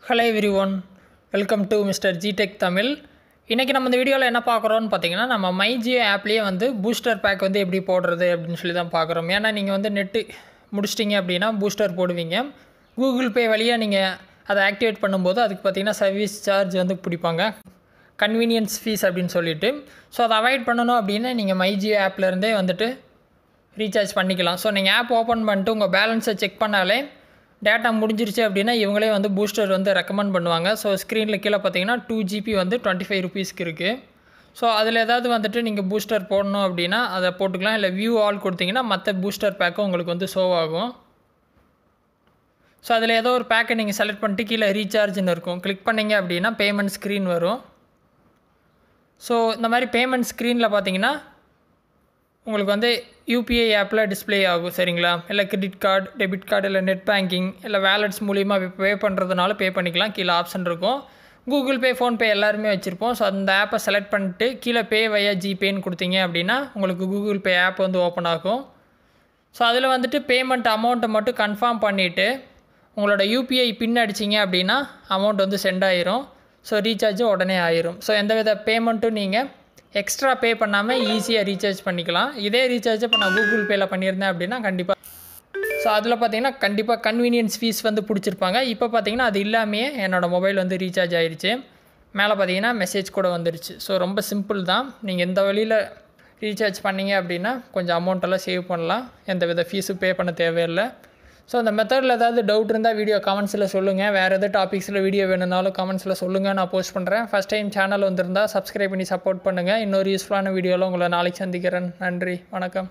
Hello everyone, welcome to Mr. GTech Tamil. இன்னைக்கு நம்ம இந்த வீடியோல என்ன பார்க்கறோம்னு பாத்தீங்கன்னா நம்ம MyJio ஆப்லயே வந்து பூஸ்டர் பேக் வந்து எப்படி போடுறது அப்படினு சொல்லி தான் பார்க்கறோம். ஏன்னா நீங்க வந்து நெட் முடிச்சிட்டீங்க அப்படினா பூஸ்டர் போடுவீங்க. Google Pay வழியா நீங்க அதை ஆக்டிவேட் பண்ணும்போது அதுக்கு பாத்தீங்கன்னா சர்வீஸ் சார்ஜ் வந்து பிடிப்பாங்க. கன்வீனியன்ஸ் ஃபீஸ் அப்படினு சொல்லிட்டு சோ அதை அவாய்ட் பண்ணனும் அப்படினா நீங்க MyJio ஆப்ல இருந்தே வந்துட்டு ரீசார்ஜ் பண்ணிக்கலாம். சோ நீங்க ஆப் ஓபன் பண்ணிட்டு உங்க பேலன்ஸை செக் பண்ணாலே டேட்டா முடிஞ்சிருச்சு அப்படினா இவங்களே வந்து பூஸ்டர் வந்து ரெக்கமெண்ட் பண்ணுவாங்க. சோ ஸ்கிரீன்ல கீழ பாத்தீங்கன்னா 2GB வந்து 25 ரூபீஸ்க்கு இருக்கு. சோ அதுல ஏதாவது வந்துட்டு நீங்க பூஸ்டர் போடணும் அப்படினா அத போட்டுக்கலாம். இல்ல வியூ ஆல் கொடுத்தீங்கன்னா மத்த பூஸ்டர் பேக் உங்களுக்கு வந்து ஷோ ஆகும். சோ அதுல ஏதோ ஒரு பேக்கை நீங்க செலக்ட் பண்ணிட்டு கீழ ரீசார்ஜ்னு இருக்கும். கிளிக் பண்ணீங்க அப்படினா பேமெண்ட் ஸ்கிரீன் வரும். சோ இந்த மாதிரி பேமெண்ட் ஸ்கிரீன்ல பாத்தீங்கன்னா உங்களுக்கு வந்து UPI ஆப்ல டிஸ்ப்ளே ஆகும் சரிங்களா? இல்ல கிரெடிட் கார்டு, டெபிட் கார்டு இல்ல நெட் பேங்கிங் இல்ல வாலெட்ஸ் மூலமா பே பண்றதுனால பே பண்ணிக்கலாம். கீழ ஆப்ஷன் இருக்கும். Google Pay, Phone Pay எல்லாரும் வச்சிருப்போம். சோ அந்த ஆப்பை செலக்ட் பண்ணிட்டு கீழ பே via GPay ன்னு கொடுத்தீங்க அப்படினா உங்களுக்கு Google Pay ஆப் வந்து ஓபன் ஆகும். சோ அதுல வந்துட்டு பேமெண்ட் அமௌண்ட் மட்டும் கன்ஃபார்ம் பண்ணிட்டு உங்களோட UPI பின் அடிச்சீங்க அப்படினா அமௌண்ட் வந்து சென்ட் ஆயிரும். சோ ரீசார்ஜ் உடனே ஆயிரும். சோ எந்தவித பேமெண்ட்டும் நீங்க எக்ஸ்ட்ரா பே பண்ணாம ஈஸியா ரீசார்ஜ் பண்ணிக்கலாம். இதே ரீசார்ஜ் இப்ப நான் Google Payல பண்ணியிருந்தேன் அப்படினா கண்டிப்பா சோ அதுல பாத்தீங்கன்னா கண்டிப்பா கன்வீனியன்ஸ் ஃபீஸ் வந்து பிடிச்சிருப்பாங்க. இப்போ பாத்தீங்கன்னா அது இல்லாமயே என்னோட மொபைல் வந்து ரீசார்ஜ் ஆயிருச்சு. மேலே பாத்தீங்கன்னா மெசேஜ் கூட வந்துருச்சு. சோ ரொம்ப சிம்பிள் தான். நீங்க இந்த வழியில ரீசார்ஜ் பண்ணீங்க அப்படினா கொஞ்சம் அமௌண்ட் எல்லாம் சேவ் பண்ணலாம். எந்தவித ஃபீஸ் பே பண்ண தேவையில்லை. சோ இந்த மெத்தட்ல ஏதாவது டவுட் இருந்தா வீடியோ கமெண்ட்ஸ்ல சொல்லுங்க. வேற ஏதாவது டாபிக்ஸ்ல வீடியோ வேணும்னாலும் கமெண்ட்ஸ்ல சொல்லுங்க. நான் போஸ்ட் பண்றேன். ஃபர்ஸ்ட் டைம் சேனல் வந்திருந்தா Subscribe பண்ணி சப்போர்ட் பண்ணுங்க. இன்னொரு யூஸ்ஃபுல்லான வீடியோல உங்களை நாளைக்கு சந்திக்கிறேன். நன்றி. வணக்கம்.